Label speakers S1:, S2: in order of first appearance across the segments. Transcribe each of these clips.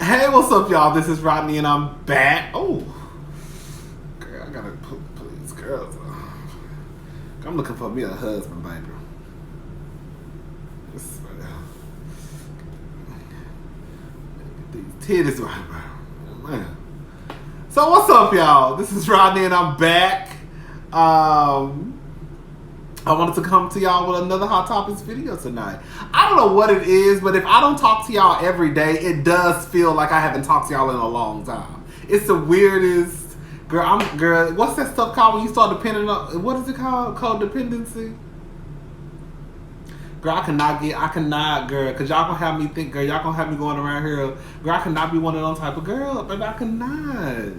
S1: Hey, what's up, y'all? This is Rodney, and I'm back. Oh, girl, I gotta put these girls on. I'm looking for me a husband, baby. Get these titties right, man. So, what's up, y'all? This is Rodney, and I'm back. I wanted to come to y'all with another Hot Topics video tonight. I don't know what it is, but if I don't talk to y'all every day, it does feel like I haven't talked to y'all in a long time. It's the weirdest. Girl, what's that stuff called when you start depending on, what is it called? Codependency? Girl, I cannot, girl, because y'all gonna have me think, girl, y'all gonna have me going around here. Girl, I cannot be one of them type of girl, baby, I cannot.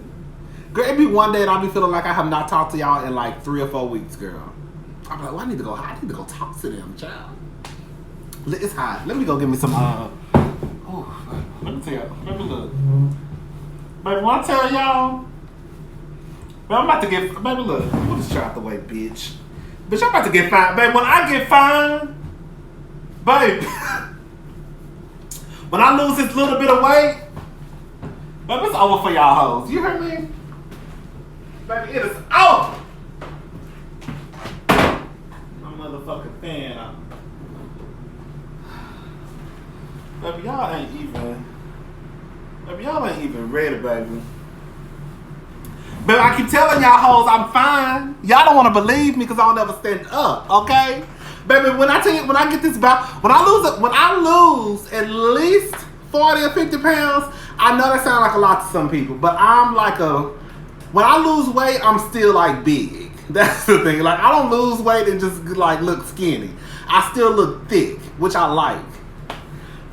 S1: Girl, it be one day and I'll be feeling like I have not talked to y'all in like 3 or 4 weeks, girl. I'm like, well, I need to go talk to them, child. It's hot. Let me go get me some, let me tell y'all. Let me look. Baby, when I tell y'all, but I'm about to get, baby, look. We'll just try out the way, bitch. Bitch, I'm about to get fined. Baby, when I get fined, baby, when I lose this little bit of weight, baby, it's over for y'all hoes. You heard me? Baby, it is over. Motherfucking fan. Baby, y'all ain't even ready, baby. But I keep telling y'all hoes I'm fine. Y'all don't want to believe me because I don't ever stand up, okay? Baby, when I tell you, when I get this back, when I lose at least 40 or 50 pounds, I know that sounds like a lot to some people, but I'm like when I lose weight, I'm still like big. That's the thing. Like, I don't lose weight and just like look skinny. I still look thick, which I like.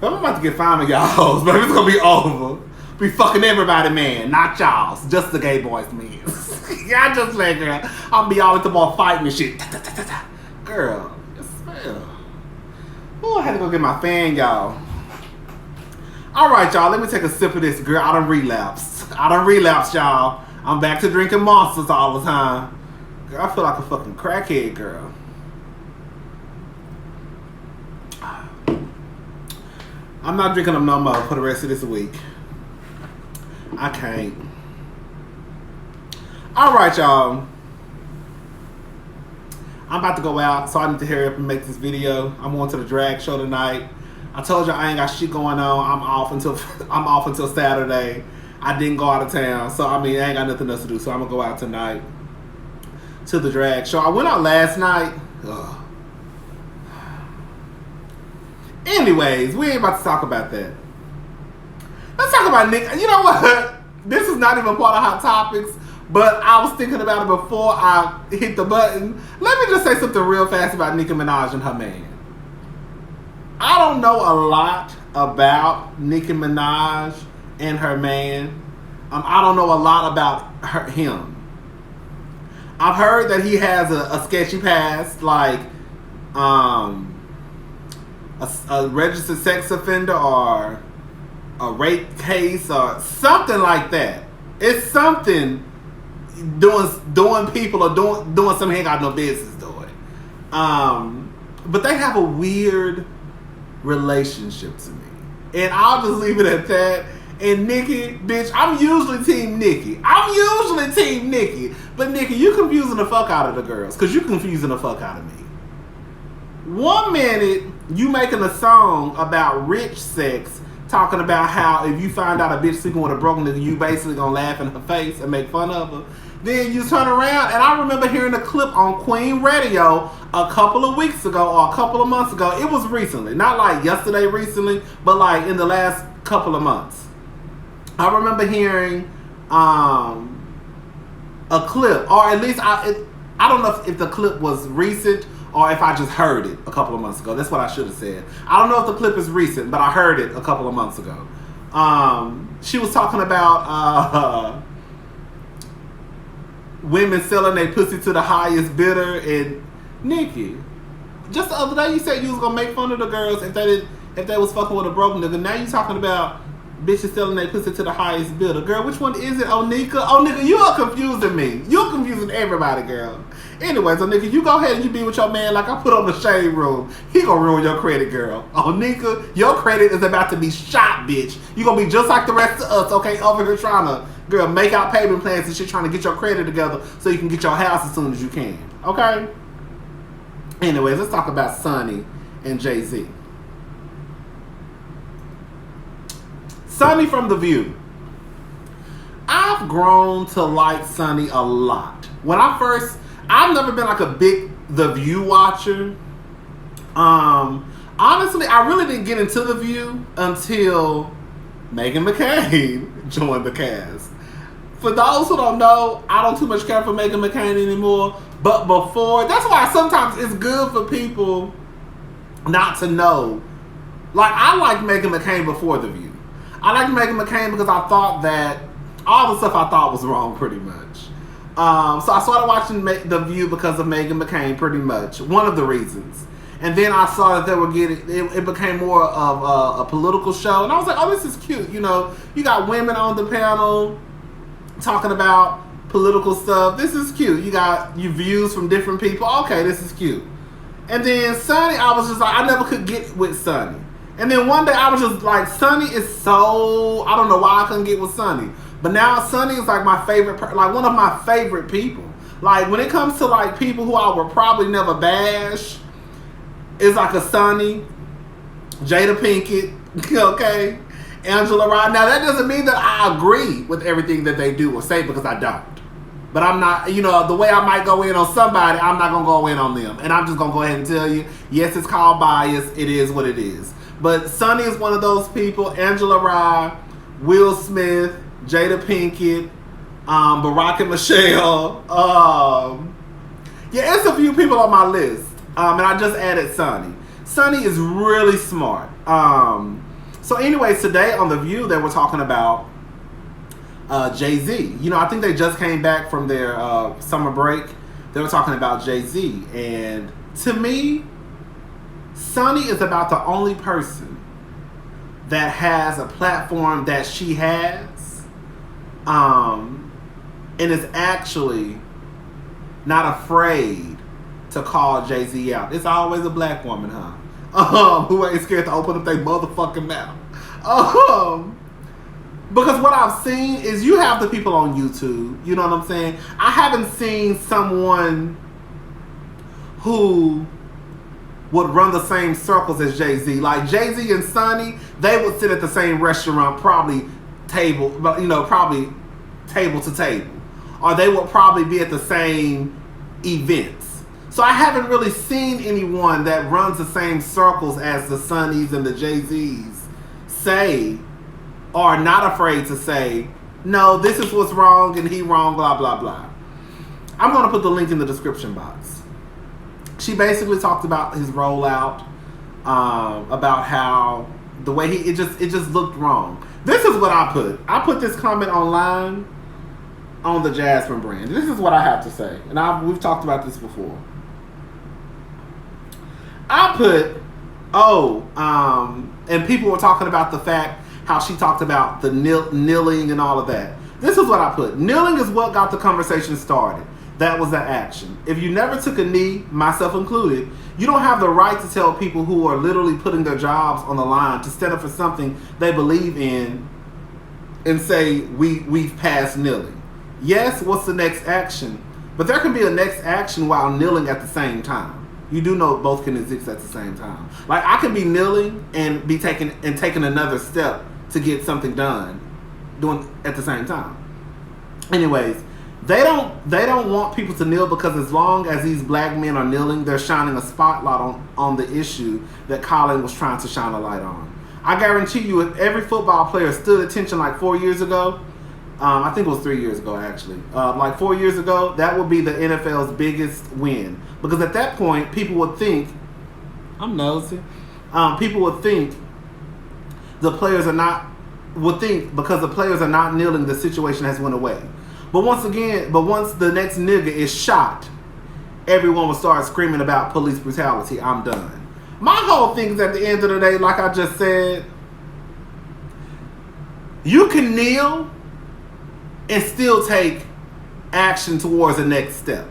S1: But I'm about to get fine with y'all hoes, baby. It's gonna be over. Be fucking everybody, man. Not y'all. Just the gay boys, man. Y'all just like, girl. I'll be all into more fighting and shit. Girl, it smell. Oh, I had to go get my fan, y'all. Alright, y'all. Let me take a sip of this, girl. I done relapsed, y'all. I'm back to drinking Monsters all the time. Girl, I feel like a fucking crackhead, girl. I'm not drinking them no more for the rest of this week. I can't. Alright, y'all. I'm about to go out, so I need to hurry up and make this video. I'm going to the drag show tonight. I told you I ain't got shit going on. I'm off until Saturday. I didn't go out of town, so I mean I ain't got nothing else to do, so I'm gonna go out tonight to the drag show. I went out last night. Ugh. Anyways, we ain't about to talk about that. Let's talk about Nick. You know what? This is not even part of Hot Topics, but I was thinking about it before I hit the button. Let me just say something real fast about Nicki Minaj and her man. I don't know a lot about Nicki Minaj and her man. I don't know a lot about him. I've heard that he has a sketchy past, like a registered sex offender or a rape case or something like that. It's something doing people or doing something he ain't got no business doing. But they have a weird relationship to me, and I'll just leave it at that. And Nicki, bitch, I'm usually team Nicki. But Nicki, you confusing the fuck out of the girls, because you confusing the fuck out of me. 1 minute, you making a song about rich sex, talking about how if you find out a bitch sleeping with a broken nigga, you basically gonna laugh in her face and make fun of her. Then you turn around, and I remember hearing a clip on Queen Radio a couple of weeks ago or a couple of months ago. It was recently. Not like yesterday recently, but like in the last couple of months. I remember hearing a clip, or at least I don't know if the clip was recent or if I just heard it a couple of months ago. That's what I should have said. I don't know if the clip is recent, but I heard it a couple of months ago. She was talking about women selling their pussy to the highest bidder, and Nicki, just the other day you said you was gonna make fun of the girls if they was fucking with a broken nigga. Now you talking about Bitches selling their pussy to the highest bidder. Girl, which one is it, Onika? Onika, you are confusing me. You're confusing everybody, girl. Anyways, Onika, you go ahead and you be with your man like I put on the shade room. He gonna ruin your credit, girl. Onika, your credit is about to be shot, bitch. You gonna be just like the rest of us, okay? Over here trying to, girl, make out payment plans and shit, trying to get your credit together so you can get your house as soon as you can, okay? Anyways, let's talk about Sonny and Jay-Z. Sonny from The View. I've grown to like Sonny a lot. I've never been like a big The View watcher. Honestly, I really didn't get into The View until Meghan McCain joined the cast. For those who don't know, I don't too much care for Meghan McCain anymore. But before, that's why sometimes it's good for people not to know. Like, I liked Meghan McCain before The View. I liked Meghan McCain because I thought that all the stuff I thought was wrong pretty much. So I started watching The View because of Meghan McCain pretty much. One of the reasons. And then I saw that they were it became more of a political show. And I was like, oh, this is cute. You know, you got women on the panel talking about political stuff. This is cute. You got your views from different people. Okay, this is cute. And then Sonny, I was just like, I never could get with Sonny. And then one day I was just like, Sonny is so, I don't know why I couldn't get with Sonny. But now Sonny is like my favorite, like one of my favorite people. Like when it comes to like people who I would probably never bash, it's like a Sonny, Jada Pinkett, okay, Angela Rye. Now that doesn't mean that I agree with everything that they do or say because I don't. But I'm not, you know, the way I might go in on somebody, I'm not going to go in on them. And I'm just going to go ahead and tell you, yes, it's called bias. It is what it is. But Sonny is one of those people. Angela Rye, Will Smith, Jada Pinkett, Barack and Michelle. Yeah, it's a few people on my list. And I just added Sonny. Sonny is really smart. So anyways, today on The View, they were talking about Jay-Z. You know, I think they just came back from their summer break. They were talking about Jay-Z. And to me, Sonny is about the only person that has a platform that she has, and is actually not afraid to call Jay-Z out. It's always a black woman, huh? Who ain't scared to open up their motherfucking mouth. Because what I've seen is you have the people on YouTube, you know what I'm saying? I haven't seen someone who would run the same circles as Jay-Z. Like Jay-Z and Sonny, they would sit at the same restaurant, probably table to table. Or they would probably be at the same events. So I haven't really seen anyone that runs the same circles as the Sonnys and the Jay-Z's say, or not afraid to say, no, this is what's wrong and he wrong, blah, blah, blah. I'm going to put the link in the description box. She basically talked about his rollout, about how the way it just looked wrong. This is what I put. I put this comment online on the Jasmine brand. This is what I have to say, and we've talked about this before. I put, and people were talking about the fact how she talked about the kneeling and all of that. This is what I put. Kneeling is what got the conversation started. That was the action. If you never took a knee, myself included, you don't have the right to tell people who are literally putting their jobs on the line to stand up for something they believe in and say, we've passed kneeling. Yes, what's the next action? But there can be a next action while kneeling at the same time. You do know both can exist at the same time. Like I can be kneeling and be taking another step to get something done, doing at the same time. Anyways, they don't want people to kneel because as long as these black men are kneeling, they're shining a spotlight on the issue that Colin was trying to shine a light on. I guarantee you, if every football player stood attention like 4 years ago, I think it was 3 years ago actually, like 4 years ago, that would be the NFL's biggest win. Because at that point, people would think, I'm nosy, people would think because the players are not kneeling, the situation has went away. But once the next nigga is shot, everyone will start screaming about police brutality. I'm done. My whole thing is at the end of the day, like I just said, You can kneel and still take action towards the next step.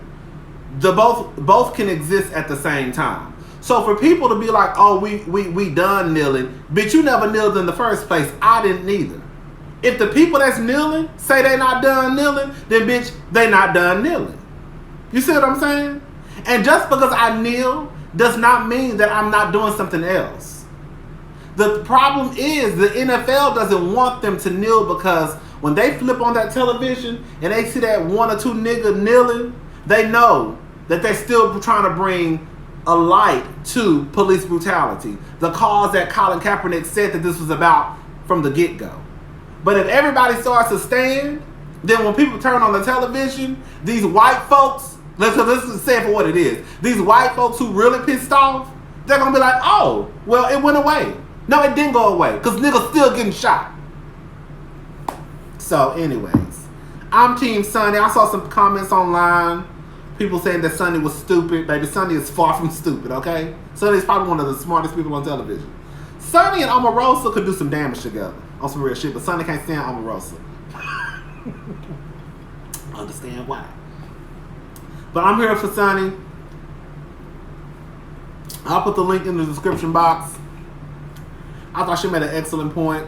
S1: The both can exist at the same time. So for people to be like, oh, we done kneeling, bitch, you never kneeled in the first place. I didn't either. If the people that's kneeling say they not done kneeling, then bitch, they not done kneeling. You see what I'm saying? And just because I kneel does not mean that I'm not doing something else. The problem is the NFL doesn't want them to kneel, because when they flip on that television and they see that one or two niggas kneeling, they know that they're still trying to bring a light to police brutality, the cause that Colin Kaepernick said that this was about from the get-go. But if everybody starts to stand, then when people turn on the television, these white folks, let's say it for what it is, these white folks who really pissed off, they're going to be like, oh, well, it went away. No, it didn't go away, because niggas still getting shot. So anyways, I'm Team Sonny. I saw some comments online, people saying that Sonny was stupid. Baby, Sonny is far from stupid, okay? Sonny's probably one of the smartest people on television. Sonny and Omarosa could do some damage together on some real shit, but Sonny can't stand Omarosa. Understand why. But I'm here for Sonny. I'll put the link in the description box. I thought she made an excellent point.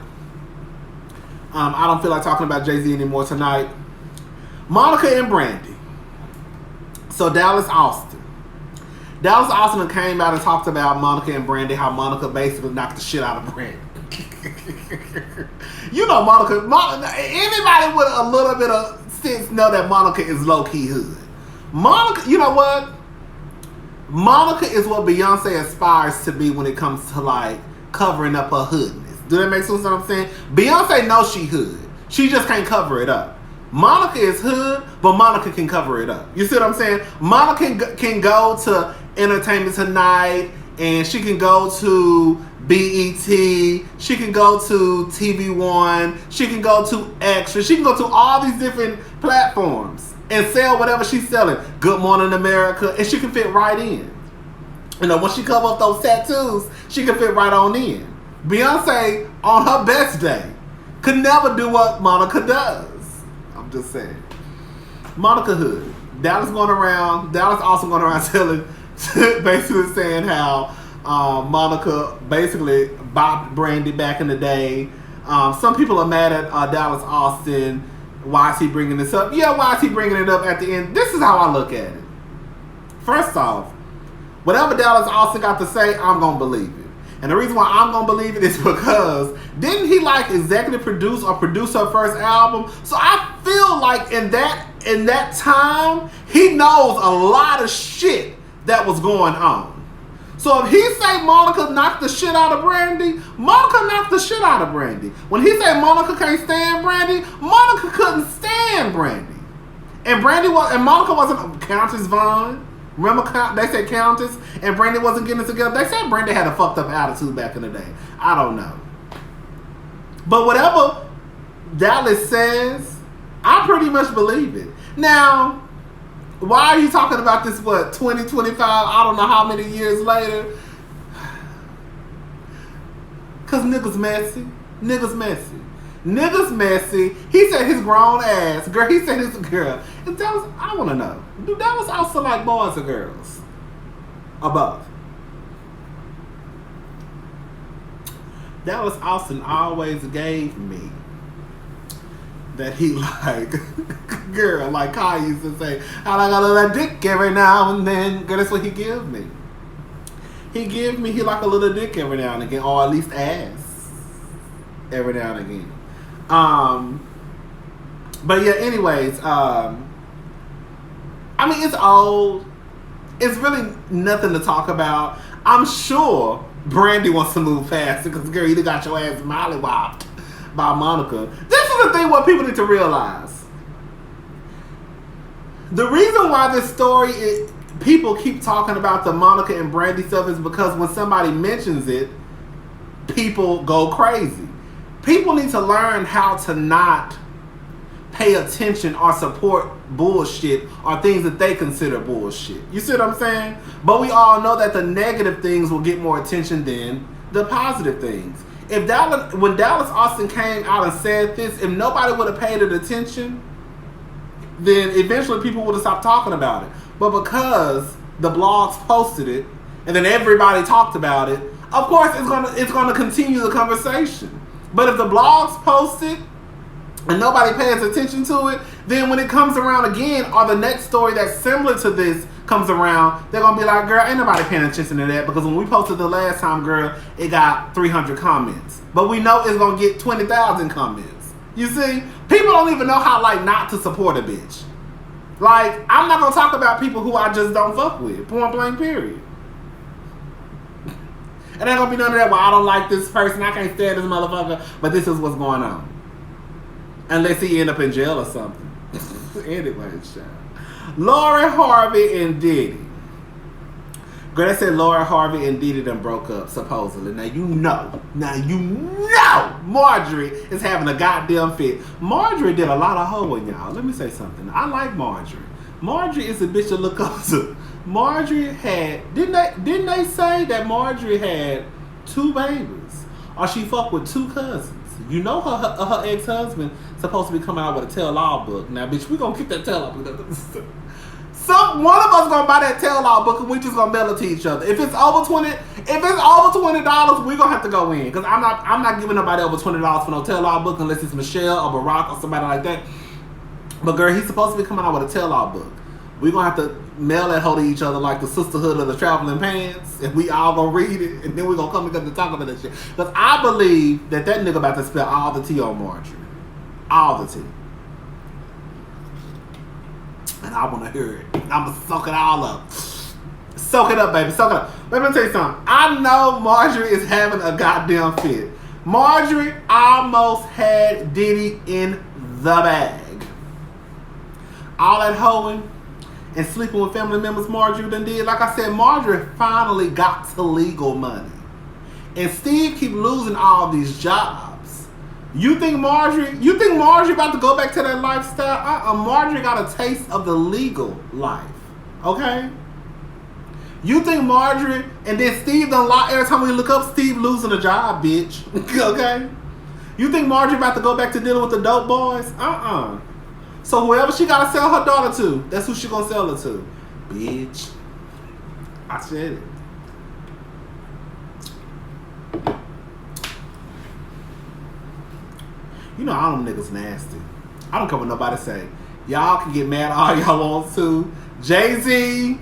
S1: I don't feel like talking about Jay-Z anymore tonight. Monica and Brandy. So Dallas Austin came out and talked about Monica and Brandy, how Monica basically knocked the shit out of Brandy. You know Monica, anybody with a little bit of sense know that Monica is low-key hood. Monica, you know what? Monica is what Beyoncé aspires to be when it comes to like covering up her hoodness. Do that make sense what I'm saying? Beyonce knows she hood. She just can't cover it up. Monica is hood, but Monica can cover it up. You see what I'm saying? Monica can go to Entertainment Tonight, and she can go to BET, she can go to TV One, she can go to Extra, she can go to all these different platforms and sell whatever she's selling. Good Morning America, and she can fit right in. You know, when she cover up those tattoos, she can fit right on in. Beyonce, on her best day, could never do what Monica does. I'm just saying. Monica hood. Dallas also going around telling, basically saying how Monica basically bopped Brandy back in the day. Some people are mad at Dallas Austin. Why is he bringing this up? Yeah, why is he bringing it up at the end? This is how I look at it. First off, whatever Dallas Austin got to say, I'm going to believe it. And the reason why I'm going to believe it is because didn't he like executive produce or produce her first album? So I feel like in that time, he knows a lot of shit that was going on. So if he say Monica knocked the shit out of Brandy, Monica knocked the shit out of Brandy. When he said Monica can't stand Brandy, Monica couldn't stand Brandy. And Monica wasn't Countess Vaughn. Remember they said Countess and Brandy wasn't getting it together? They said Brandy had a fucked up attitude back in the day. I don't know. But whatever Dallas says, I pretty much believe it. Now, why are you talking about this, 2025, I don't know how many years later? Because niggas messy. Niggas messy. He said his grown ass. Girl, he said his girl. And Dallas, I want to know. Do Dallas also like boys or girls? Or both? Dallas Austin always gave me that he like, girl, like Kai used to say, I like a little dick every now and then. Girl, that's what he give me. He like a little dick every now and again, or at least ass every now and again. But yeah, anyways, I mean, it's old. It's really nothing to talk about. I'm sure Brandy wants to move faster because, girl, you got your ass mollywopped by Monica. This is the thing what people need to realize. The reason why this story people keep talking about the Monica and Brandy stuff is because when somebody mentions it, people go crazy. People need to learn how to not pay attention or support bullshit or things that they consider bullshit. You see what I'm saying? But we all know that the negative things will get more attention than the positive things. when Dallas Austin came out and said this, if nobody would have paid it attention, then eventually people would have stopped talking about it. But because the blogs posted it, and then everybody talked about it, of course it's gonna continue the conversation. But if the blogs post it and nobody pays attention to it, then when it comes around again, or the next story that's similar to this comes around, they're gonna be like, girl, ain't nobody paying attention to that, because when we posted the last time, girl, it got 300 comments. But we know it's gonna get 20,000 comments. You see? People don't even know how, like, not to support a bitch. Like, I'm not gonna talk about people who I just don't fuck with. Point blank, period. And ain't gonna be none of that, well, I don't like this person, I can't stand this motherfucker, but this is what's going on. Unless he end up in jail or something. Anyway, child. Lori Harvey and Diddy. Girl, they said Lori Harvey and Diddy done broke up, supposedly. Now you know Marjorie is having a goddamn fit. Marjorie did a lot of hoeing, y'all. Let me say something. I like Marjorie. Marjorie is a bitch to look up to. Marjorie had, didn't they say that Marjorie had 2 babies? Or she fucked with 2 cousins? You know her ex-husband supposed to be coming out with a tell-all book. Now, bitch, we gonna keep that tell-all book. One of us gonna buy that tell-all book and we just gonna mail it to each other. If it's over $20, we gonna have to go in. Cause I'm not giving nobody over $20 for no tell-all book unless it's Michelle or Barack or somebody like that. But girl, he's supposed to be coming out with a tell-all book. We gonna have to mail that hoe to each other like the Sisterhood of the Traveling Pants, and we all gonna read it, and then we gonna come together to talk about that shit. Cause I believe that nigga about to spill all the tea on Marjorie. All the tea. And I want to hear it. I'm going to soak it all up. Soak it up, baby. Soak it up. Let me tell you something. I know Marjorie is having a goddamn fit. Marjorie almost had Diddy in the bag. All that hoeing and sleeping with family members Marjorie done did. Like I said, Marjorie finally got to legal money. And Steve keep losing all these jobs. You think Marjorie about to go back to that lifestyle? Marjorie got a taste of the legal life. Okay? You think Marjorie, and then Steve done lie every time we look up Steve losing a job, bitch. Okay? You think Marjorie about to go back to dealing with the dope boys? So whoever she gotta sell her daughter to, that's who she gonna sell her to. Bitch. I said it. You know all them niggas nasty. I don't care what nobody say. Y'all can get mad all y'all want to. Jay-Z,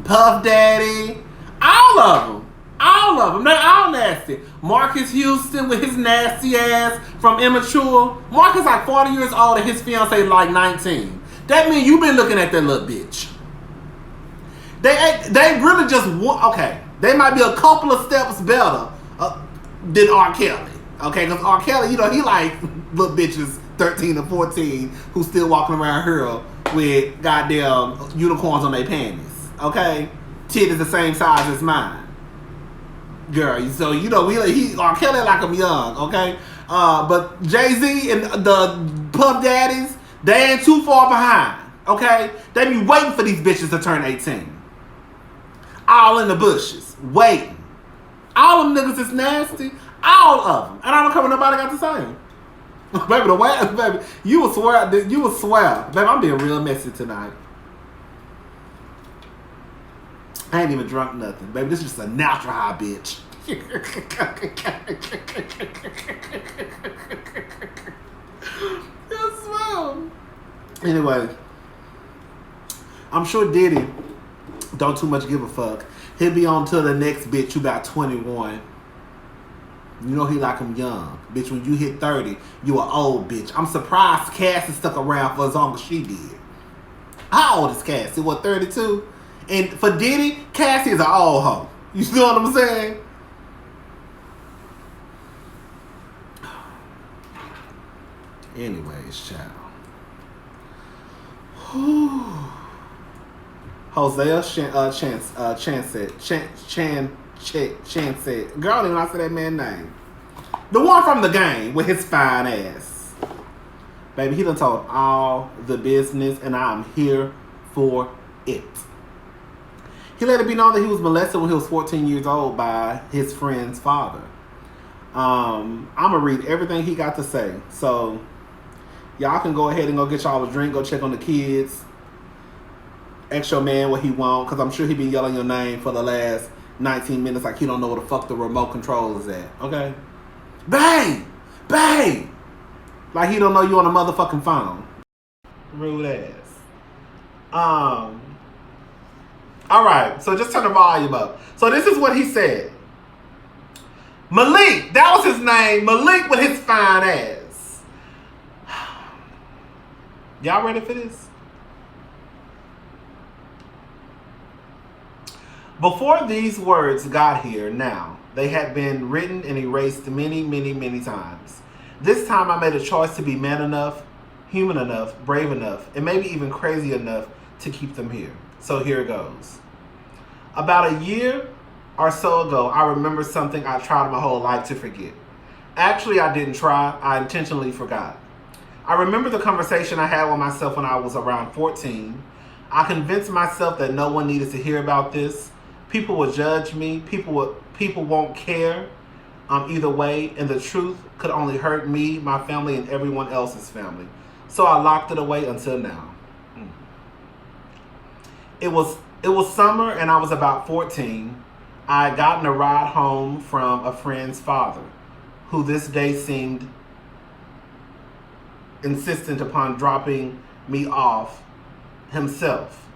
S1: Puff Daddy, all of them. All of them. They're all nasty. Marcus Houston with his nasty ass from Immature. Marcus like 40 years old and his fiance like 19. That means you been looking at that little bitch. They really just want, okay, they might be a couple of steps better than R. Kelly. Okay, because R. Kelly, you know, he like little bitches 13 or 14 who still walking around here with goddamn unicorns on their panties. Okay? Titties the same size as mine. Girl, so you know, R. Kelly like him young, okay? But Jay-Z and the Puff Daddies, they ain't too far behind, okay? They be waiting for these bitches to turn 18. All in the bushes, waiting. All them niggas is nasty. All of them. And I don't care what nobody got to say. Baby, baby, you will swear. Baby, I'm being real messy tonight. I ain't even drunk nothing. Baby, this is just a natural high, bitch. Yes, ma'am. Anyway, I'm sure Diddy don't too much give a fuck. He'll be on to the next bitch who got 21. You know he like him young. Bitch, when you hit 30, you an old bitch. I'm surprised Cassie stuck around for as long as she did. How old is Cassie? What, 32? And for Diddy, Cassie is an old hoe. You know what I'm saying? Anyways, child. HOSEA Chanchez. Girl, I don't even know how to say that man's name. The one from the game with his fine ass. Baby, he done told all the business, and I'm here for it. He let it be known that he was molested when he was 14 years old by his friend's father. I'm gonna read everything he got to say. So y'all can go ahead and go get y'all a drink, go check on the kids. Ask your man what he want, because I'm sure he been yelling your name for the last 19 minutes like he don't know where the fuck the remote control is at. Okay? Babe! Babe! Like he don't know you on a motherfucking phone. Rude ass. Alright, so just turn the volume up. So this is what he said. Malik, that was his name. Malik with his fine ass. Y'all ready for this? Before these words got here now, they had been written and erased many, many, many times. This time I made a choice to be man enough, human enough, brave enough, and maybe even crazy enough to keep them here. So here it goes. About a year or so ago, I remember something I tried my whole life to forget. Actually, I didn't try. I intentionally forgot. I remember the conversation I had with myself when I was around 14. I convinced myself that no one needed to hear about this. People would judge me. People won't care either way, and the truth could only hurt me, my family, and everyone else's family. So I locked it away until now. It was summer, and I was about 14. I had gotten a ride home from a friend's father, who this day seemed insistent upon dropping me off himself.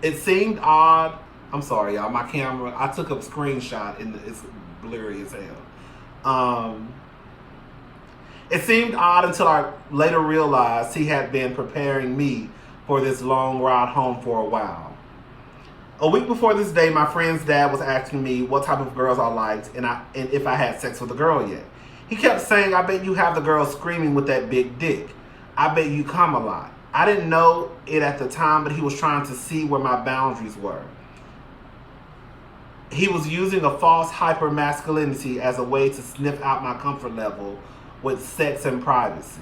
S1: It seemed odd. I'm sorry, y'all. My camera, I took a screenshot and it's blurry as hell. It seemed odd until I later realized he had been preparing me for this long ride home for a while. A week before this day, my friend's dad was asking me what type of girls I liked and if I had sex with a girl yet. He kept saying, I bet you have the girl screaming with that big dick. I bet you come a lot. I didn't know it at the time, but he was trying to see where my boundaries were. He was using a false hyper-masculinity as a way to sniff out my comfort level with sex and privacy.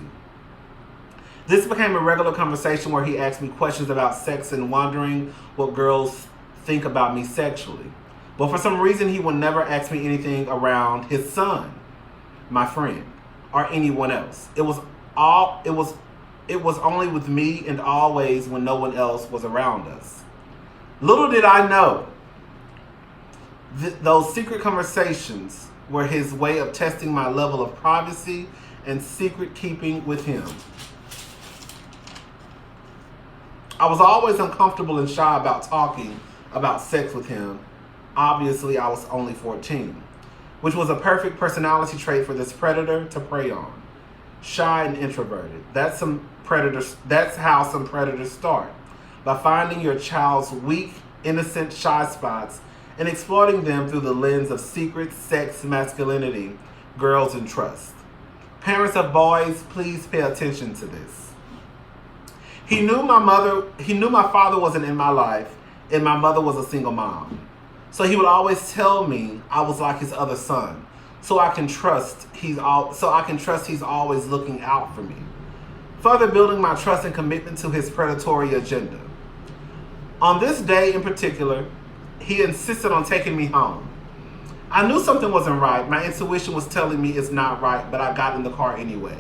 S1: This became a regular conversation where he asked me questions about sex and wondering what girls think about me sexually. But for some reason, he would never ask me anything around his son, my friend, or anyone else. It was only with me and always when no one else was around us. Little did I know, those secret conversations were his way of testing my level of privacy and secret keeping with him. I was always uncomfortable and shy about talking about sex with him. Obviously, I was only 14, which was a perfect personality trait for this predator to prey on. Shy and introverted. That's how some predators start, by finding your child's weak, innocent, shy spots and exploiting them through the lens of secret sex masculinity girls entrust. Parents of boys, please pay attention to this. He knew my father wasn't in my life, and my mother was a single mom. So he would always tell me I was like his other son, so I can trust he's always looking out for me. Further building my trust and commitment to his predatory agenda. On this day in particular, he insisted on taking me home. I knew something wasn't right. My intuition was telling me it's not right, but I got in the car anyways.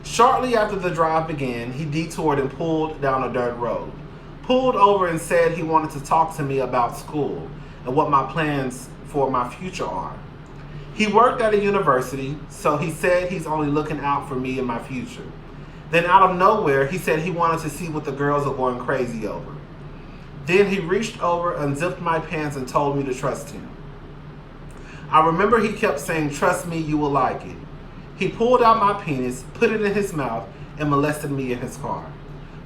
S1: Shortly after the drive began, he detoured and pulled down a dirt road. Pulled over and said he wanted to talk to me about school and what my plans for my future are. He worked at a university, so he said he's only looking out for me and my future. Then out of nowhere, he said he wanted to see what the girls are going crazy over. Then he reached over, unzipped my pants, and told me to trust him. I remember he kept saying, trust me, you will like it. He pulled out my penis, put it in his mouth, and molested me in his car.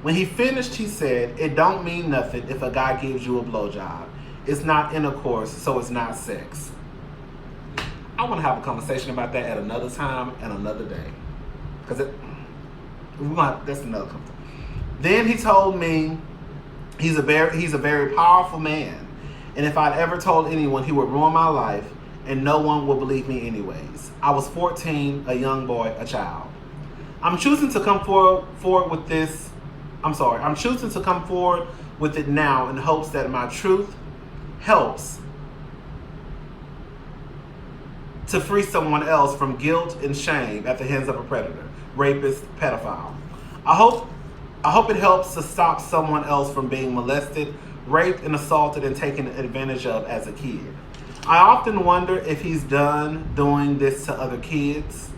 S1: When he finished, he said, it don't mean nothing if a guy gives you a blowjob. It's not intercourse, so it's not sex. I want to have a conversation about that at another time and another day. Because that's another conversation. Then he told me he's a very powerful man. And if I'd ever told anyone, he would ruin my life and no one would believe me anyways. I was 14, a young boy, a child. I'm choosing to come forward with this. I'm choosing to come forward with it now in hopes that my truth helps to free someone else from guilt and shame at the hands of a predator, rapist, pedophile. I hope it helps to stop someone else from being molested, raped, and assaulted and taken advantage of as a kid. I often wonder if he's done doing this to other kids.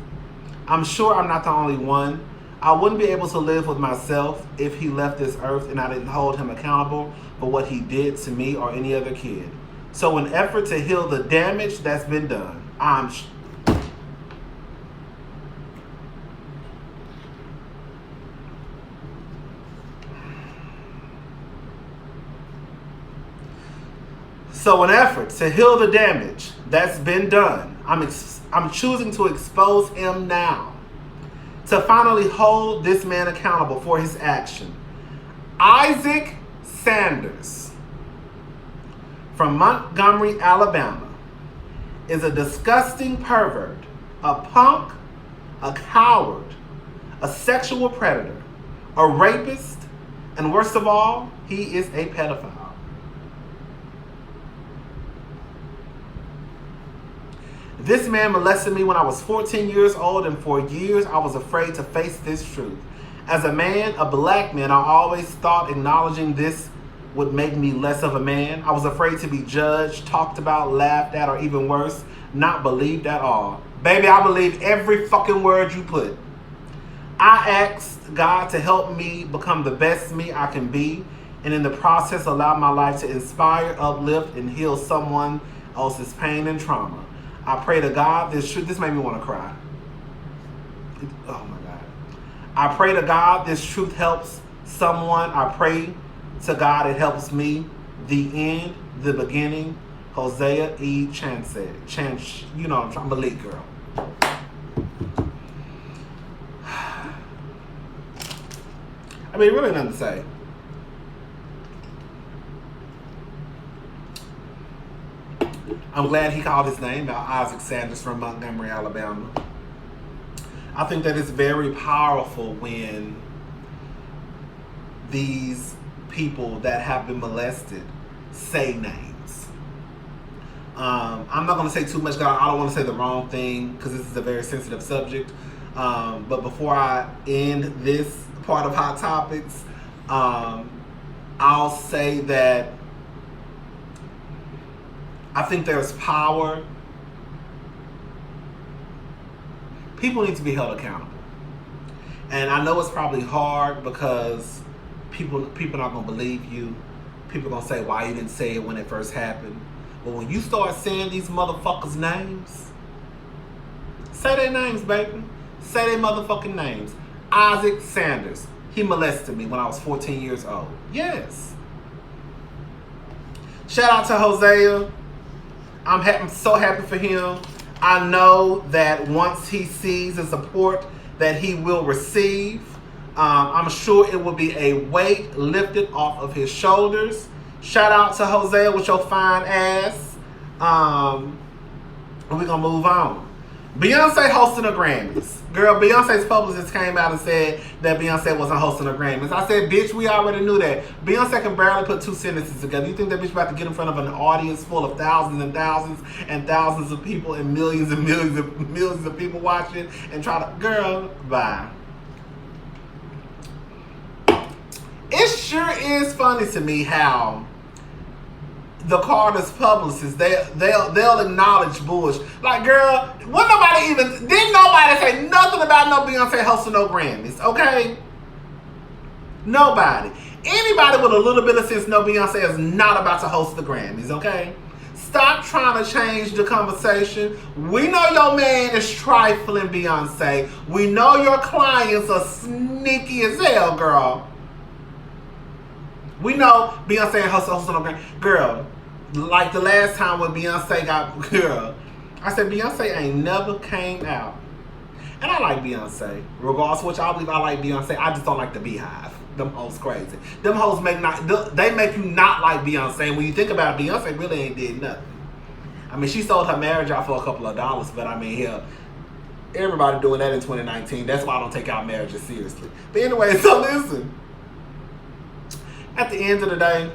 S1: I'm sure I'm not the only one. I wouldn't be able to live with myself if he left this earth and I didn't hold him accountable for what he did to me or any other kid. So in an effort to heal the damage that's been done, I'm choosing to expose him now, to finally hold this man accountable for his action. Isaac Sanders from Montgomery, Alabama, is a disgusting pervert, a punk, a coward, a sexual predator, a rapist, and worst of all, he is a pedophile. This man molested me when I was 14 years old, and for years I was afraid to face this truth. As a man, a black man, I always thought acknowledging this would make me less of a man. I was afraid to be judged, talked about, laughed at, or even worse, not believed at all. Baby, I believe every fucking word you put. I asked God to help me become the best me I can be, and in the process allow my life to inspire, uplift, and heal someone else's pain and trauma. I pray to God this made me want to cry. Oh my God. I pray to God this truth helps someone. I pray to God it helps me. The end, the beginning. HOSEA Chanchez. You know I'm a lead girl. I mean, really nothing to say. I'm glad he called his name out, Isaac Sanders from Montgomery, Alabama. I think that it's very powerful when these people that have been molested say names. I'm not going to say too much because I don't want to say the wrong thing because this is a very sensitive subject. But before I end this part of Hot Topics, I'll say that I think there's power. People need to be held accountable. And I know it's probably hard because people not going to believe you. People are going to say why you didn't say it when it first happened. But when you start saying these motherfuckers' names, say their names, baby. Say their motherfucking names. Isaac Sanders. He molested me when I was 14 years old. Yes. Shout out to HOSEA. I'm so happy for him. I know that once he sees the support that he will receive, I'm sure it will be a weight lifted off of his shoulders. Shout out to HOSEA with your fine ass. And we're going to move on. Beyoncé hosting the Grammys. Girl, Beyonce's publicist came out and said that Beyonce wasn't hosting the Grammys. I said, bitch, we already knew that. Beyonce can barely put two sentences together. You think that bitch about to get in front of an audience full of thousands and thousands and thousands of people and millions of people watching and try to, girl, bye. It sure is funny to me how the Carter's publicists, they'll acknowledge bullshit. Like, girl, didn't nobody say nothing about no Beyonce hosting no Grammys, okay? Nobody. Anybody with a little bit of sense know Beyonce is not about to host the Grammys, okay? Stop trying to change the conversation. We know your man is trifling, Beyonce. We know your clients are sneaky as hell, girl. We know Beyonce and hosting no Grammys. Girl, like the last time when Beyonce got, girl, I said Beyonce ain't never came out. And I like Beyonce. Regardless of what y'all believe, I like Beyonce. I just don't like the Beehive. Them hoes crazy. Them hoes make you not like Beyonce. And when you think about it, Beyonce really ain't did nothing. I mean, she sold her marriage out for a couple of dollars, but I mean, hell, everybody doing that in 2019. That's why I don't take out marriages seriously. But anyway, so listen. At the end of the day,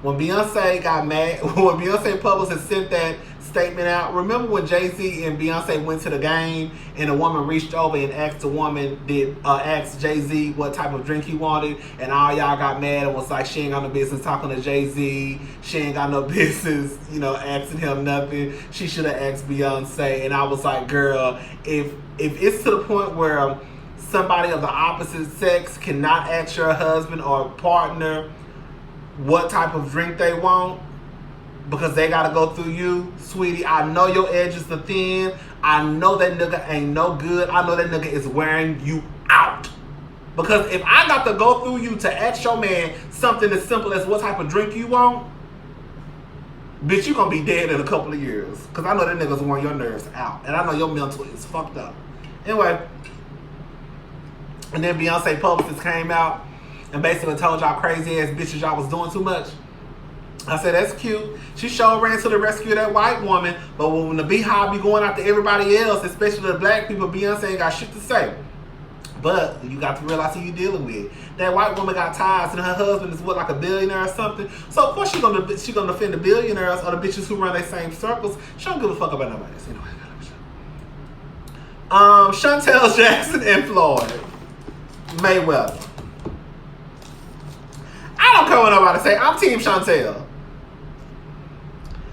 S1: when Beyonce got mad, when Beyonce publicist sent that statement out. Remember when Jay-Z and Beyonce went to the game and a woman reached over and asked asked Jay-Z what type of drink he wanted, and all y'all got mad and was like, she ain't got no business talking to Jay-Z. She ain't got no business, asking him nothing. She should have asked Beyonce. And I was like, girl, if it's to the point where somebody of the opposite sex cannot ask your husband or partner what type of drink they want because they gotta go through you, sweetie, I know your edges are thin. I know that nigga ain't no good. I know that nigga is wearing you out. Because if I got to go through you to ask your man something as simple as what type of drink you want, bitch, you gonna be dead in a couple of years. Because I know that nigga's wearing your nerves out. And I know your mental is fucked up. Anyway, and then Beyonce publicist came out and basically told y'all crazy ass bitches y'all was doing too much. I said, that's cute. She sure ran to the rescue of that white woman, but when the Beehive be going after everybody else, especially the black people, Beyonce ain't got shit to say. But you got to realize who you dealing with. That white woman got ties, and her husband is like a billionaire or something. So of course she gonna defend the billionaires or the bitches who run their same circles. She don't give a fuck about nobody else. Anyway, Chantel Jackson and Floyd Mayweather. I don't care what nobody say. I'm Team Shantel.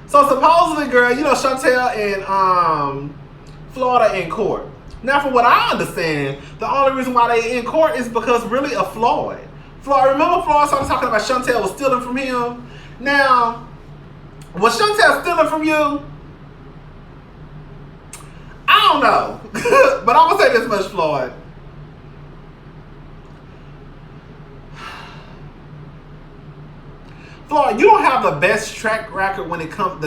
S1: So supposedly, girl, Chantel and Floyd are in court. Now, from what I understand, the only reason why they in court is because really of Floyd. Remember Floyd started talking about Chantel was stealing from him? Now, was Chantel stealing from you? I don't know. But I'm going to say this much, Floyd. Floyd, you don't have the best track record when it comes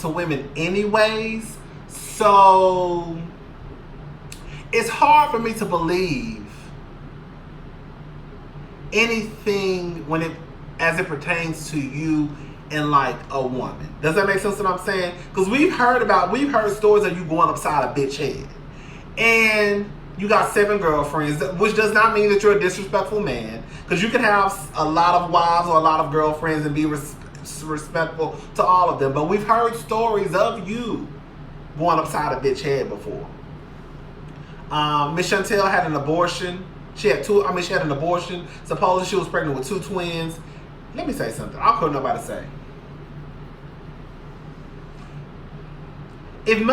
S1: to women anyways. So it's hard for me to believe anything as it pertains to you and like a woman. Does that make sense what I'm saying? Because we've heard stories of you going upside a bitch head. And you got 7 girlfriends, which does not mean that you're a disrespectful man. Because you can have a lot of wives or a lot of girlfriends and be respectful to all of them. But we've heard stories of you going upside a bitch head before. Miss Chantel had an abortion. She had an abortion. Supposedly she was pregnant with 2 twins. Let me say something. I don't care what nobody say. If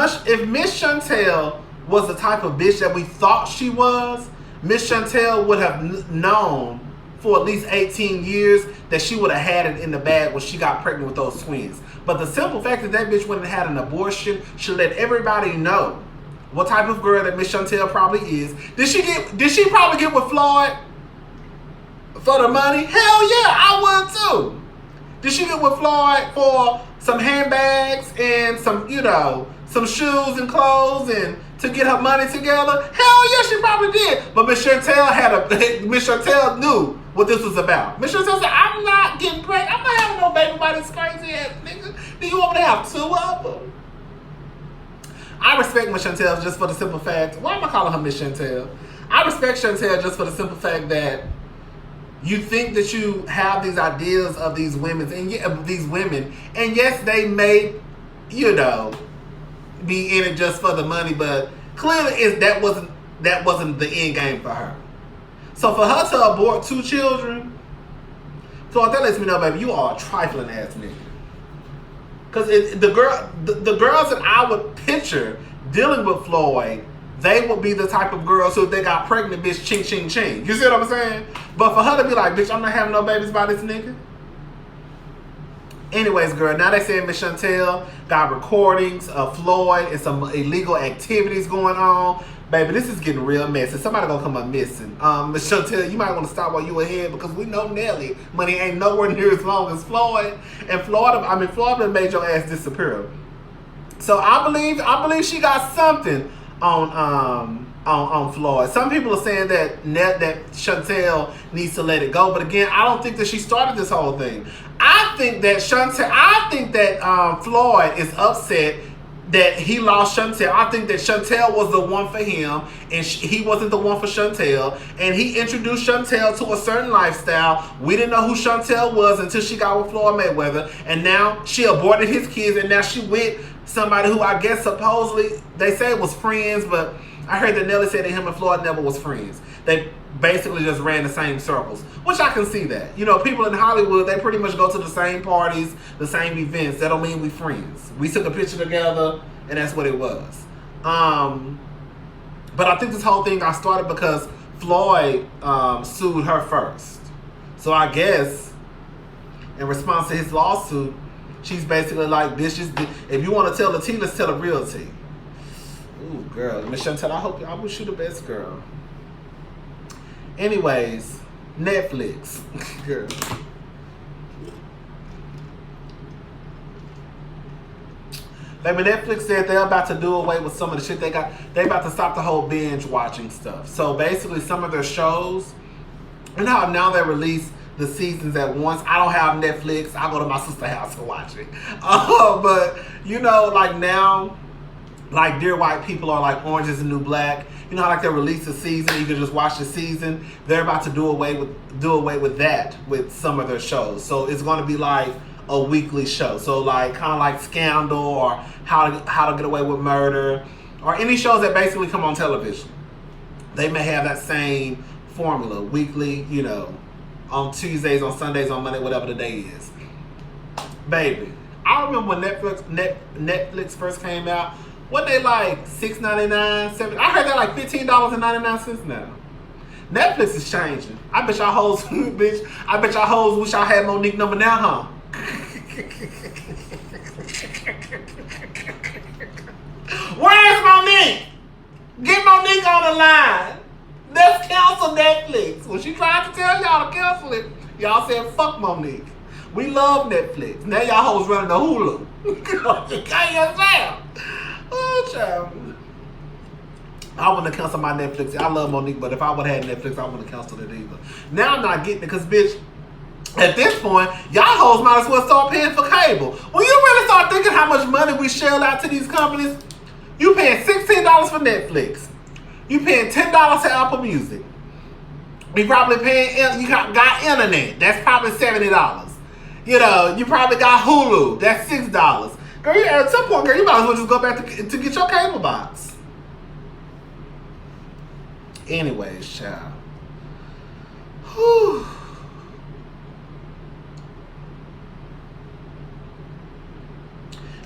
S1: Miss Chantel was the type of bitch that we thought she was, Miss Chantel would have known for at least 18 years that she would have had it in the bag when she got pregnant with those twins. But the simple fact that that bitch went and had an abortion should let everybody know what type of girl that Miss Chantel probably is. Did she probably get with Floyd for the money? Hell yeah, I would too. Did she get with Floyd for some handbags and some shoes and clothes and to get her money together? Hell yeah, she probably did. But Miss Chantel knew what this was about. Miss Chantel said, I'm not getting pregnant. I'm not having no baby by this crazy ass nigga. Do you want me to have 2 of them? I respect Miss Chantel just for the simple fact. Why am I calling her Miss Chantel? I respect Chantel just for the simple fact that you think that you have these ideas of these women, and yes, they may, be in it just for the money, but clearly that wasn't the end game for her. So for her to abort 2 children, so that lets me know, baby, you are a trifling ass nigga. Because the girls that I would picture dealing with Floyd, they would be the type of girls who, if they got pregnant, bitch, ching, ching, ching. You see what I'm saying? But for her to be like, bitch, I'm not having no babies by this nigga. Anyways, girl, now they saying Miss Chantel got recordings of Floyd and some illegal activities going on. Baby, this is getting real messy. Somebody gonna come up missing. Miss Chantel, you might want to stop while you ahead, because we know Nelly money ain't nowhere near as long as Floyd. And Floyd made your ass disappear. So I believe she got something on Floyd. Some people are saying that Chantel needs to let it go, but again, I don't think that she started this whole thing. I think that Floyd is upset that he lost Chantel. I think that Chantel was the one for him, and he wasn't the one for Chantel. And he introduced Chantel to a certain lifestyle. We didn't know who Chantel was until she got with Floyd Mayweather. And now she aborted his kids, and now she with somebody who I guess supposedly, they say was friends, but I heard that Nelly said that him and Floyd never was friends. They basically just ran the same circles, which I can see that. You know, people in Hollywood, they pretty much go to the same parties, the same events. That don't mean we friends. We took a picture together, and that's what it was. But I think this whole thing got started because Floyd sued her first. So I guess in response to his lawsuit, she's basically like, bitches, if you want to tell the tea, let's tell the real tea. Ooh, girl. Miss Chantel, I wish you the best, girl. Anyways, Netflix. Girl. Baby, Netflix said they're about to do away with some of the shit they got. They about to stop the whole binge watching stuff. So basically, some of their shows, you know how now they release the seasons at once. I don't have Netflix. I go to my sister's house to watch it. But you know, like now, like Dear White People are like Orange is the New Black. You know how like they release a season, you can just watch the season. They're about to do away with that with some of their shows. So it's going to be like a weekly show. So like kind of like Scandal or How to Get Away with Murder or any shows that basically come on television. They may have that same formula weekly. You know, on Tuesdays, on Sundays, on Monday, whatever the day is. Baby, I remember when Netflix first came out. What they like $6.99, $7? I heard they're like $15.99 now. Netflix is changing. I bet y'all hoes, bitch. I bet y'all hoes wish I had Monique number now, huh? Where's Monique? Get Monique on the line. Let's cancel Netflix. When she tried to tell y'all to cancel it, y'all said fuck Monique. We love Netflix. Now y'all hoes running the Hulu. You can't understand. Oh, child. I wouldn't have canceled my Netflix. I love Monique, but if I would have had Netflix, I wouldn't have canceled it either. Now I'm not getting it because, bitch, at this point, y'all hoes might as well start paying for cable. When you really start thinking how much money we shell out to these companies, you paying $16 for Netflix. You paying $10 to Apple Music. You probably paying, you got internet. That's probably $70. You know, you probably got Hulu. That's $6. Girl, at some point, girl, you might as well just go back to get your cable box. Anyways, child. Whew.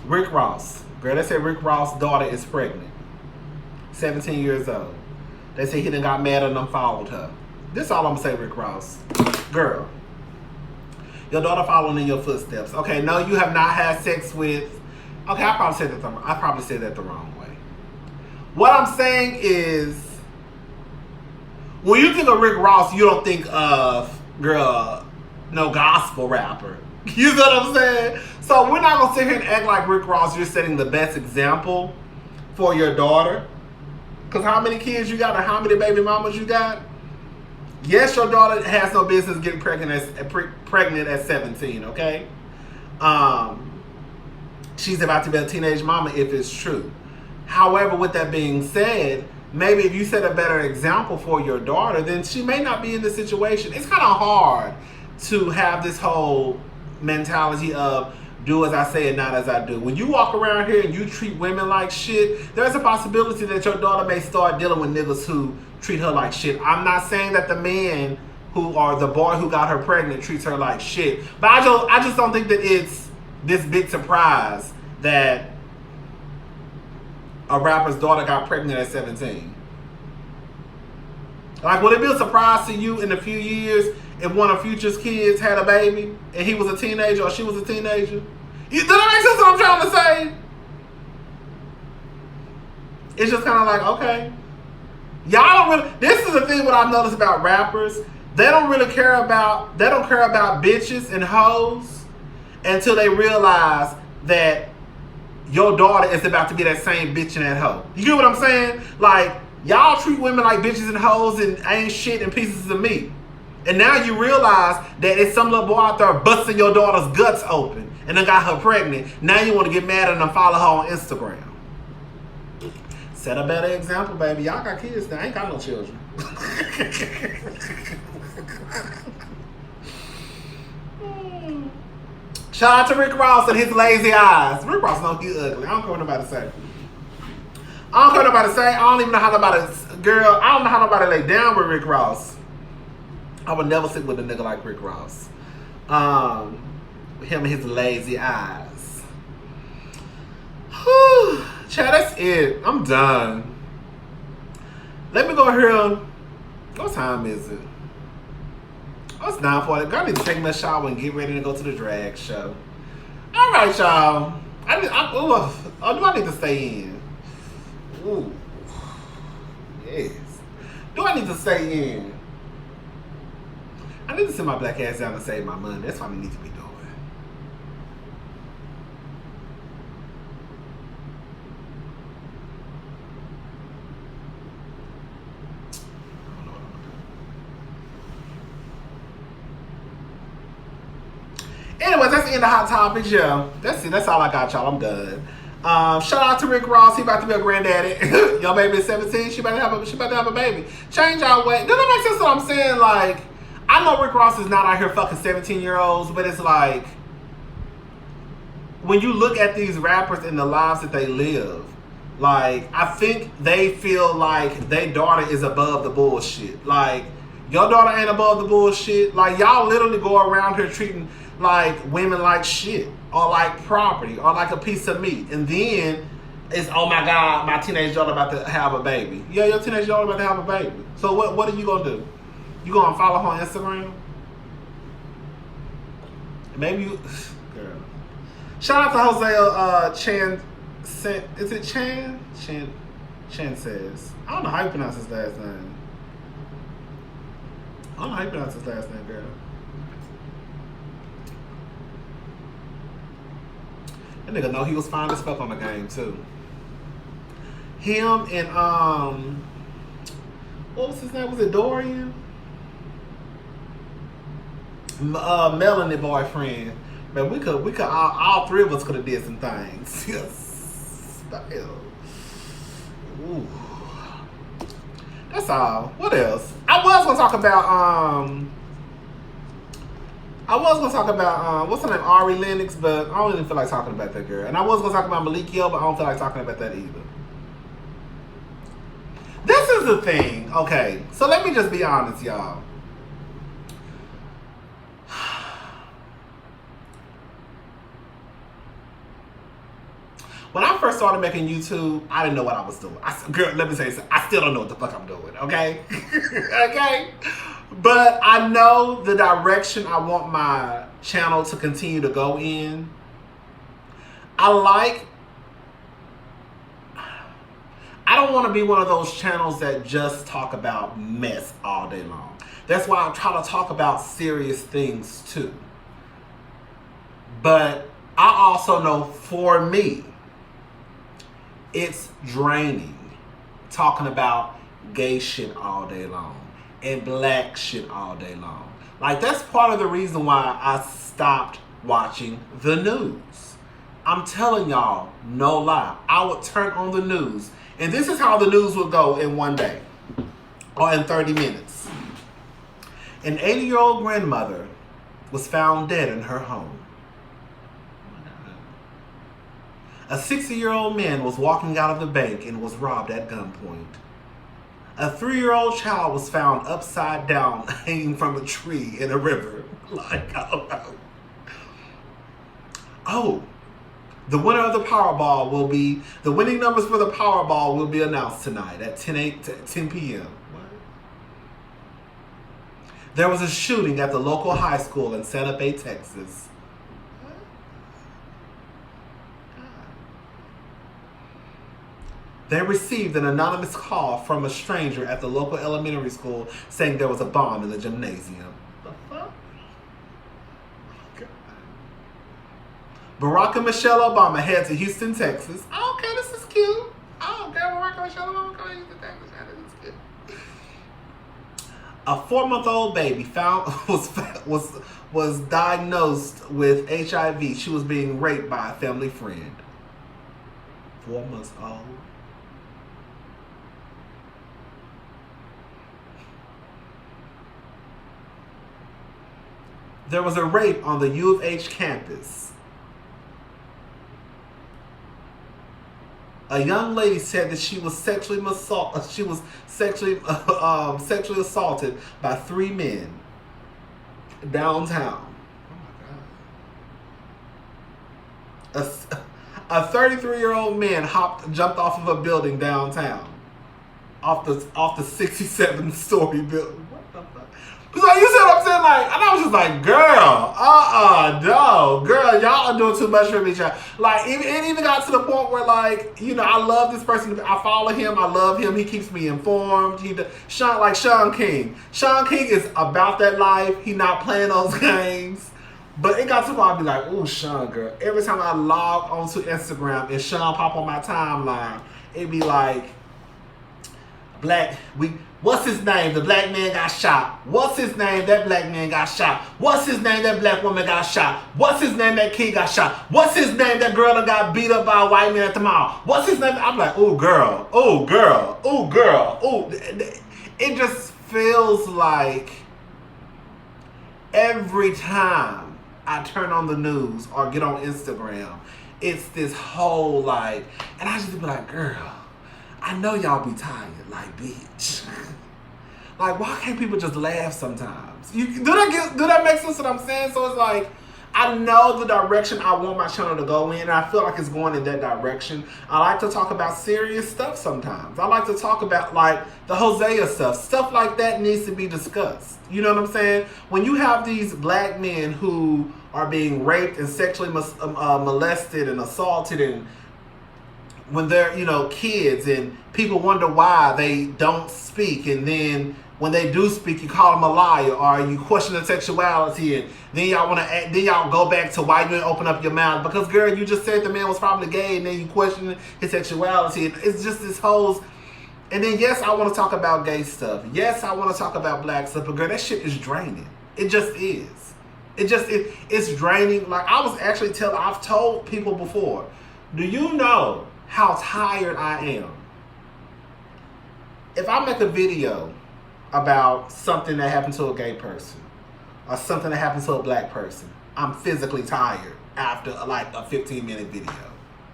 S1: Rick Ross. Girl, they say Rick Ross' daughter is pregnant. 17 years old. They say he done got mad and unfollowed her. This is all I'm going to say, Rick Ross. Girl. Your daughter following in your footsteps. Okay, no, you have not had sex with... Okay, I probably said that the wrong way. What I'm saying is, when you think of Rick Ross, you don't think of, girl, no gospel rapper. You know what I'm saying? So we're not going to sit here and act like Rick Ross, you're setting the best example for your daughter. Because how many kids you got and how many baby mamas you got? Yes, your daughter has no business getting pregnant at 17, okay? She's about to be a teenage mama if it's true. However, with that being said, maybe if you set a better example for your daughter, then she may not be in this situation. It's kind of hard to have this whole mentality of do as I say and not as I do. When you walk around here and you treat women like shit, there's a possibility that your daughter may start dealing with niggas who treat her like shit. I'm not saying that the man or the boy who got her pregnant treats her like shit, but I just don't think that it's this big surprise that a rapper's daughter got pregnant at 17. Like, would it be a surprise to you in a few years if one of Future's kids had a baby and he was a teenager or she was a teenager? Does that make sense what I'm trying to say? It's just kind of like, okay. Y'all don't really, this is the thing what I've noticed about rappers. They don't care about bitches and hoes until they realize that your daughter is about to be that same bitch and that hoe. You get what I'm saying? Like, y'all treat women like bitches and hoes and ain't shit and pieces of meat. And now you realize that it's some little boy out there busting your daughter's guts open and then got her pregnant. Now you want to get mad and unfollow her on Instagram. Set a better example, baby. Y'all got kids now. I ain't got no children. Shout out to Rick Ross and his lazy eyes. Rick Ross know he ugly. I don't care what nobody say. I don't care what nobody say. I don't even know how nobody... Girl, I don't know how nobody lay down with Rick Ross. I would never sit with a nigga like Rick Ross. Him and his lazy eyes. Whew. Chad, that's it. I'm done. Let me go here. What time is it? Oh, it's 9:40. Girl, I need to take my shower and get ready to go to the drag show. All right, y'all. Do I need to stay in? Ooh. Yes. Do I need to stay in? I need to sit my black ass down and save my money. That's what I need to be doing. Anyways, that's the end of Hot Topics, yeah. That's it. That's all I got, y'all. I'm done. Shout out to Rick Ross. He about to be a granddaddy. Your baby is 17. She about to have a baby. Change our way. Does that make sense what I'm saying? Like, I know Rick Ross is not out here fucking 17-year-olds, but it's like, when you look at these rappers and the lives that they live, like, I think they feel like their daughter is above the bullshit. Like, your daughter ain't above the bullshit. Like, y'all literally go around here treating like women like shit, or like property, or like a piece of meat, and then it's, oh my god, my teenage daughter about to have a baby. Yeah, your teenage daughter about to have a baby. So what are you gonna do? You gonna follow her on Instagram? Maybe you, girl. Shout out to HOSEA is it Chanchez? I don't know how you pronounce his last name. Girl. That nigga know he was fine as fuck on the game too. Him and what was his name? Was it Dorian? Melanie boyfriend. Man, we could all three of us could have did some things. Yes. Ooh. That's all. What else? I was gonna talk about what's her name, Ari Lennox, but I don't even feel like talking about that girl. And I was gonna talk about Malik Hill, but I don't feel like talking about that either. This is the thing. Okay, so let me just be honest, y'all. When I first started making YouTube, I didn't know what I was doing. Girl, let me say this. I still don't know what the fuck I'm doing, okay? Okay? But I know the direction I want my channel to continue to go in. I don't want to be one of those channels that just talk about mess all day long. That's why I try to talk about serious things too. But I also know for me, it's draining talking about gay shit all day long and black shit all day long. Like, that's part of the reason why I stopped watching the news. I'm telling y'all, no lie. I would turn on the news, and this is how the news would go in one day or in 30 minutes. An 80-year-old grandmother was found dead in her home. A 60-year-old man was walking out of the bank and was robbed at gunpoint. A 3-year-old child was found upside down, hanging from a tree in a river. Like, oh, the winner of the Powerball will be, the winning numbers for the Powerball will be announced tonight at 10 p.m. What? There was a shooting at the local high school in Santa Fe, Texas. They received an anonymous call from a stranger at the local elementary school saying there was a bomb in the gymnasium. The fuck? Oh, God. Barack and Michelle Obama head to Houston, Texas. Oh, okay, this is cute. Oh, okay, Barack and Michelle Obama come to Houston, Texas. This is cute. A 4-month-old baby was diagnosed with HIV. She was being raped by a family friend. 4 months old. There was a rape on the U of H campus. A young lady said that she was sexually sexually assaulted by 3 men downtown. Oh my God. A 33-year-old man jumped off of a building downtown, off the 67-story building. What the fuck? So you see what I'm saying? Like, and I was just like, girl, no, girl, y'all are doing too much for me, child. Like, it even got to the point where, like, you know, I love this person. I follow him. I love him. He keeps me informed. Sean King. Sean King is about that life. He not playing those games. But it got to the point I'd be like, ooh, Sean, girl. Every time I log onto Instagram and Sean pop on my timeline, it'd be like, what's his name? The black man got shot. What's his name? That black man got shot. What's his name? That black woman got shot. What's his name? That kid got shot. What's his name? That girl that got beat up by a white man at the mall. What's his name? I'm like, ooh, girl. Ooh, girl. Ooh, girl. Ooh. It just feels like every time I turn on the news or get on Instagram, it's this whole like, and I just be like, girl, I know y'all be tired, like, bitch. Like, why can't people just laugh sometimes? Do that make sense what I'm saying? So it's like, I know the direction I want my channel to go in, and I feel like it's going in that direction. I like to talk about serious stuff sometimes. I like to talk about, like, the HOSEA stuff. Stuff like that needs to be discussed. You know what I'm saying? When you have these black men who are being raped and sexually molested and assaulted, and when they're, you know, kids, and people wonder why they don't speak, and then when they do speak, you call them a liar, or you question their sexuality, and then y'all go back to why you didn't open up your mouth, because girl, you just said the man was probably gay, and then you question his sexuality. It's just this whole. And then yes, I want to talk about gay stuff. Yes, I want to talk about black stuff, but girl, that shit is draining. It just is. It's draining. Like, I've told people before, do you know how tired I am? If I make a video about something that happened to a gay person or something that happened to a black person, I'm physically tired after like a 15-minute video.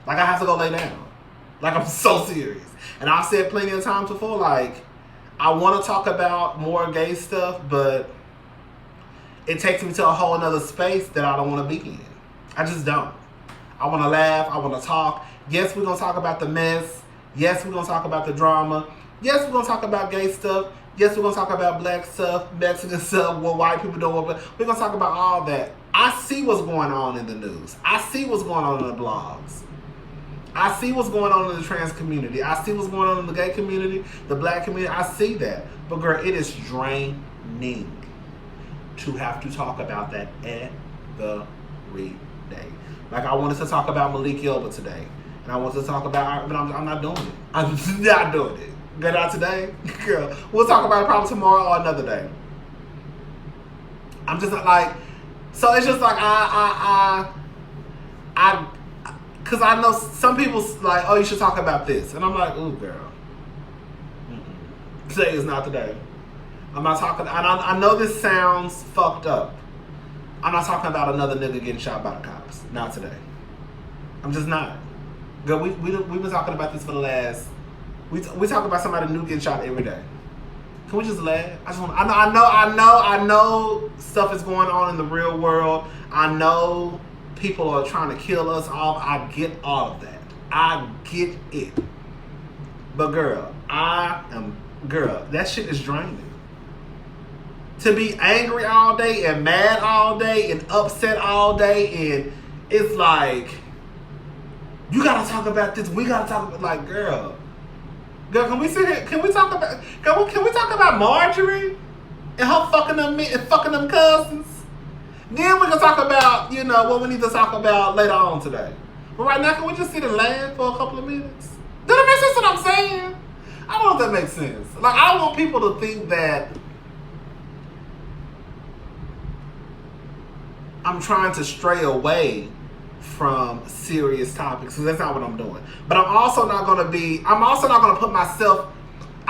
S1: Like, I have to go lay down. Like, I'm so serious. And I've said plenty of times before, like, I want to talk about more gay stuff, but it takes me to a whole nother space that I don't want to be in. I just don't. I want to laugh. I want to talk. Yes, we're going to talk about the mess. Yes, we're going to talk about the drama. Yes, we're going to talk about gay stuff. Yes, we're going to talk about black stuff, Mexican stuff, what white people don't want. But we're going to talk about all that. I see what's going on in the news. I see what's going on in the blogs. I see what's going on in the trans community. I see what's going on in the gay community, the black community. I see that. But girl, it is draining to have to talk about that every day. Like, I wanted to talk about Malik Gilbert today. And I wanted to talk about, but I'm not doing it. I'm not doing it. Get out today? Girl, we'll talk about it probably tomorrow or another day. I'm just like, so it's just like, because I know some people's like, oh, you should talk about this. And I'm like, ooh, girl. Today is not the day. I'm not talking, I know this sounds fucked up. I'm not talking about another nigga getting shot by the cops. Not today. I'm just not. Girl, we've been talking about this for the last, we talk about somebody new getting shot every day. Can we just laugh? I know stuff is going on in the real world. I know people are trying to kill us all. I get all of that. I get it. But girl, that shit is draining. To be angry all day and mad all day and upset all day, and it's like, you gotta talk about this. We gotta talk about, like, girl, can we sit here? Can we talk about Marjorie and her fucking them cousins? Then we can talk about, you know, what we need to talk about later on today. But right now, can we just sit and laugh for a couple of minutes? Does that make sense what I'm saying? I don't know if that makes sense. Like, I don't want people to think that I'm trying to stray away from serious topics, because that's not what I'm doing. But I'm also not gonna put myself,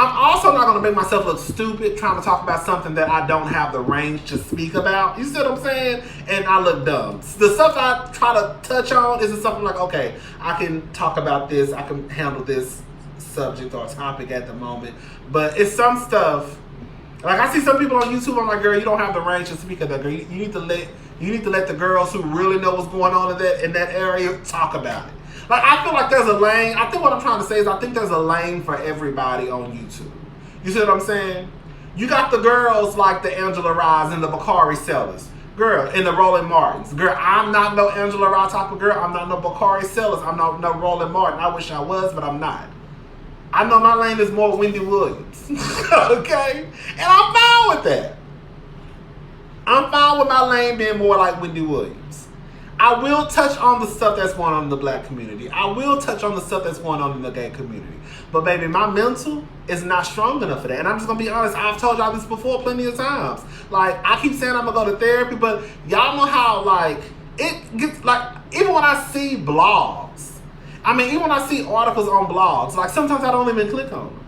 S1: I'm also not going to make myself look stupid trying to talk about something that I don't have the range to speak about. You see what I'm saying? And I look dumb. The stuff I try to touch on isn't something like, okay, I can talk about this, I can handle this subject or topic at the moment. But it's some stuff, like I see some people on YouTube, I'm like, girl, you don't have the range to speak of that, girl. You need to let the girls who really know what's going on in that area talk about it. Like, I feel like there's a lane. I think what I'm trying to say is I think there's a lane for everybody on YouTube. You see what I'm saying? You got the girls like the Angela Rye's and the Bakari Sellers. Girl, and the Roland Martins. Girl, I'm not no Angela Rye type of girl. I'm not no Bakari Sellers. I'm not no Roland Martin. I wish I was, but I'm not. I know my lane is more Wendy Williams. Okay? And I'm fine with that. I'm fine with my lane being more like Wendy Williams. I will touch on the stuff that's going on in the black community. I will touch on the stuff that's going on in the gay community. But baby, my mental is not strong enough for that. And I'm just going to be honest. I've told y'all this before plenty of times. Like, I keep saying I'm going to go to therapy, but y'all know how, like, it gets, like, even when I see blogs, I mean, even when I see articles on blogs, like, sometimes I don't even click on them.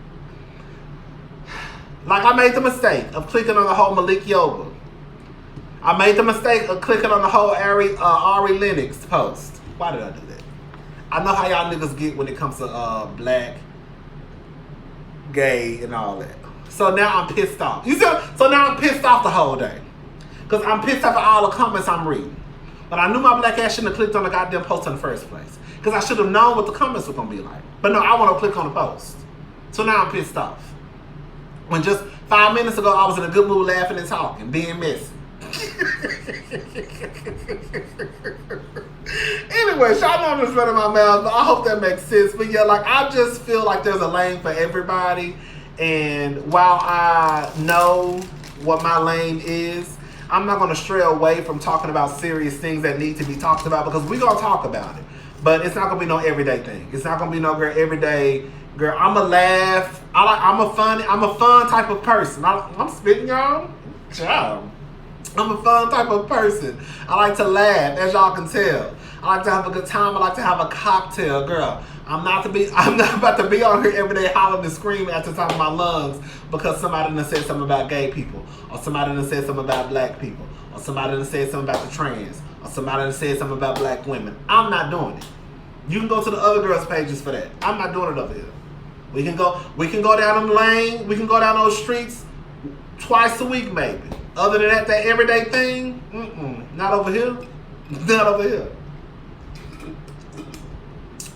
S1: Like, I made the mistake of clicking on the whole Malik Yoba. I made the mistake of clicking on the whole Ari Lennox post. Why did I do that? I know how y'all niggas get when it comes to black, gay, and all that. So now I'm pissed off. You see? So now I'm pissed off the whole day. Because I'm pissed off at all the comments I'm reading. But I knew my black ass shouldn't have clicked on the goddamn post in the first place. Because I should have known what the comments were going to be like. But no, I want to click on the post. So now I'm pissed off. When just 5 minutes ago, I was in a good mood laughing and talking, being messy. Anyway, y'all know I'm just running my mouth, but I hope that makes sense. But yeah, like, I just feel like there's a lane for everybody. And while I know what my lane is, I'm not going to stray away from talking about serious things that need to be talked about, because we're going to talk about it. But it's not going to be no everyday thing. It's not going to be no girl everyday. Girl, I'm a laugh. I'm a fun type of person. I'm spitting, y'all. Ciao. I'm a fun type of person. I like to laugh, as y'all can tell. I like to have a good time. I like to have a cocktail, girl. I'm not about to be on here every day hollering and screaming at the top of my lungs because somebody done said something about gay people, or somebody done said something about black people, or somebody done said something about the trans, or somebody done said something about black women. I'm not doing it. You can go to the other girls' pages for that. I'm not doing it over here. We can go down them lane. We can go down those streets twice a week, maybe. Other than that everyday thing, not over here. Not over here.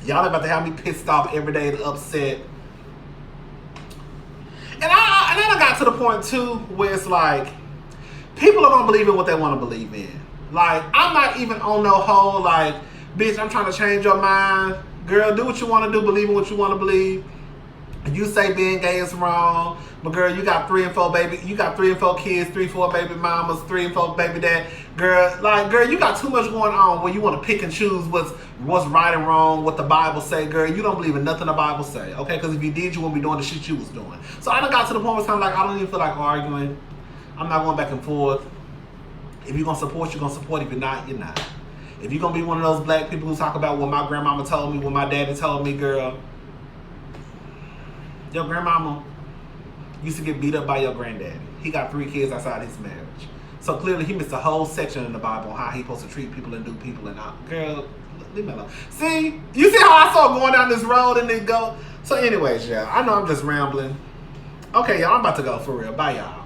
S1: Y'all about to have me pissed off every day and upset. And I got to the point too where it's like, people are gonna believe in what they want to believe in. Like, I'm not even on no whole like, bitch, I'm trying to change your mind. Girl, do what you want to do, believe in what you want to believe. You say being gay is wrong, but girl, you got 3 and 4 kids, 3, 4 baby mamas, 3 and 4 baby dad. Girl, you got too much going on where you want to pick and choose what's right and wrong, what the Bible say. Girl, you don't believe in nothing the Bible say, okay? Because if you did, you wouldn't be doing the shit you was doing. So I done got to the point where it's kind of like, I don't even feel like arguing. I'm not going back and forth. If you're going to support, you're going to support. If you're not, you're not. If you're going to be one of those black people who talk about what my grandmama told me, what my daddy told me, girl, your grandmama used to get beat up by your granddaddy. He got 3 kids outside his marriage. So clearly he missed a whole section in the Bible on how he supposed to treat people and do people and all. Girl, leave me alone. See? You see how I saw going down this road and then go? So anyways, yeah, I know I'm just rambling. Okay, y'all, I'm about to go for real. Bye, y'all.